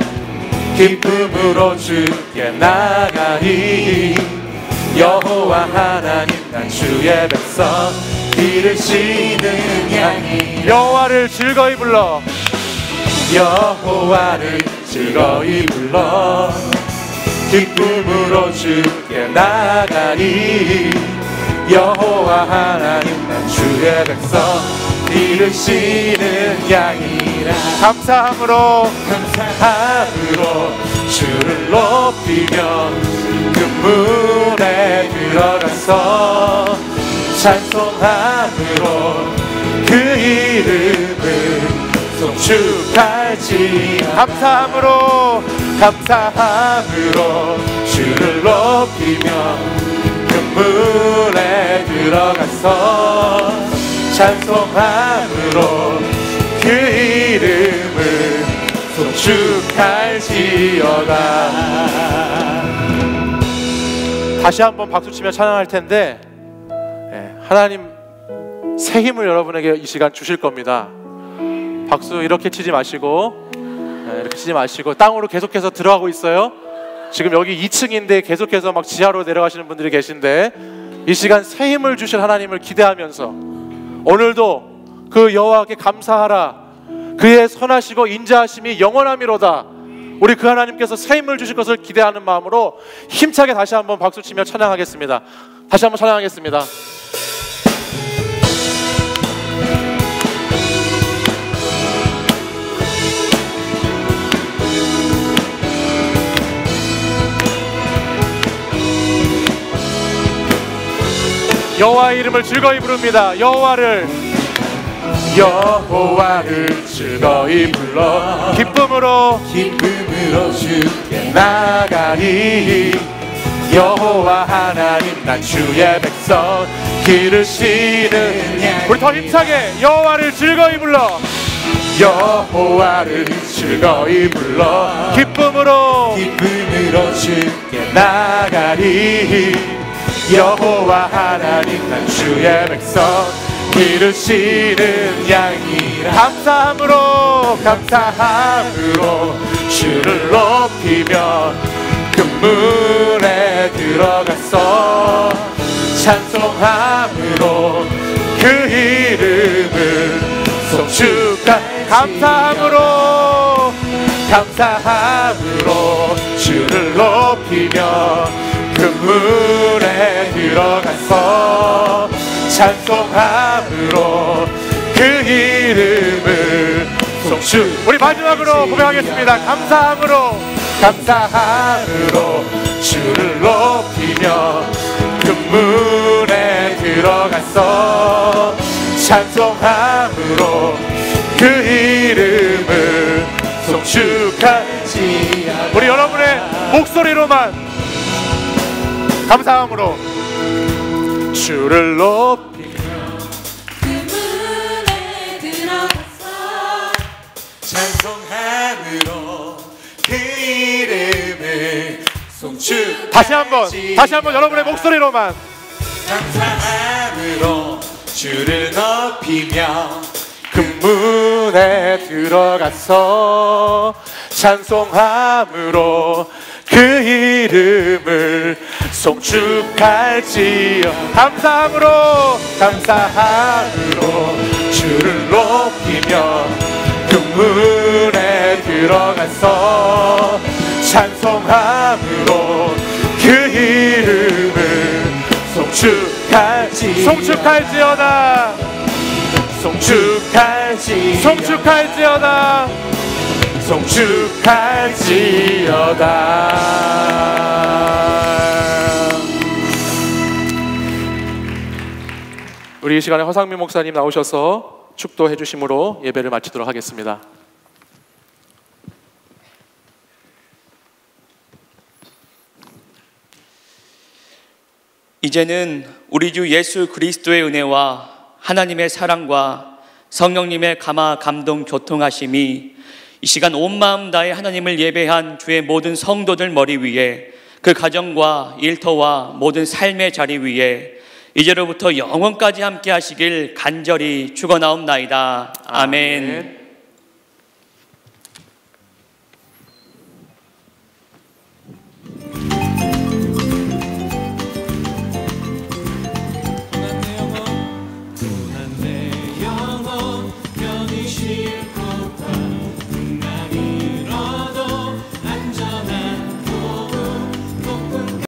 기쁨으로 주께 나가리. 여호와 하나님 난 주의 백성 기르시는 양이. 여호와를 즐거이 불러 여호와를 즐거이 불러 기쁨으로 주께 나가리. 여호와 하나님 난 주의 백성 기르시는 양이라. 감사함으로 주를 높이며 그 문에 들어가서 찬송함으로 그 이름을 송축할지. 감사함으로 주를 높이며 그 문에 들어가서 찬송함으로 그 이름을 송축할지어다. 다시 한번 박수치며 찬양할 텐데, 하나님 새 힘을 여러분에게 이 시간 주실 겁니다. 박수 이렇게 치지 마시고, 이렇게 치지 마시고 땅으로 계속해서 들어가고 있어요. 지금 여기 2층인데 계속해서 막 지하로 내려가시는 분들이 계신데, 이 시간 새 힘을 주실 하나님을 기대하면서 오늘도 그 여호와께 감사하라, 그의 선하시고 인자하심이 영원함이로다. 우리 그 하나님께서 새 힘을 주실 것을 기대하는 마음으로 힘차게 다시 한번 박수치며 찬양하겠습니다. 다시 한번 찬양하겠습니다. 여호와의 이름을 즐거이 부릅니다. 여호와를 즐거이 불러 기쁨으로 주께 나가리. 여호와 하나님 난 주의 백성 기르시는 양. 우리 더 힘차게 여호와를 즐거이 불러 여호와를 즐거이 불러 기쁨으로 주께 나가리. 여호와 하나님 난 주의 백성 기르시는 양이라. 감사함으로 주를 높이며 그 문에 들어가서 찬송함으로 그 이름을 송축할. 감사함으로 주를 높이며 그 문에 들어가서 찬송함으로 그 이름을 송축. 우리 마지막으로 고백하겠습니다. 감사함으로 주를 높이며 그 문에 들어가서 찬송함으로 그 이름을 송축할지. 우리 여러분의 목소리로만 감사함으로 주를 높이며 그 문에 들어가서 찬송함으로 그 이름을 송축. 다시 한번 여러분의 목소리로만 감사함으로 주를 높이며 그 문에 들어가서 찬송함으로 그 이름을 송축할지어. 감사함으로 주를 높이며 그 문에 들어가서 찬송함으로 그 이름을 송축할지어다. 우리 이 시간에 허상민 목사님 나오셔서 축도해 주심으로 예배를 마치도록 하겠습니다. 이제는 우리 주 예수 그리스도의 은혜와 하나님의 사랑과 성령님의 감화 감동 교통하심이 이 시간 온 마음 다해 하나님을 예배한 주의 모든 성도들 머리 위에, 그 가정과 일터와 모든 삶의 자리 위에 이제로부터 영원까지 함께 하시길 간절히 축원하옵나이다. 아멘.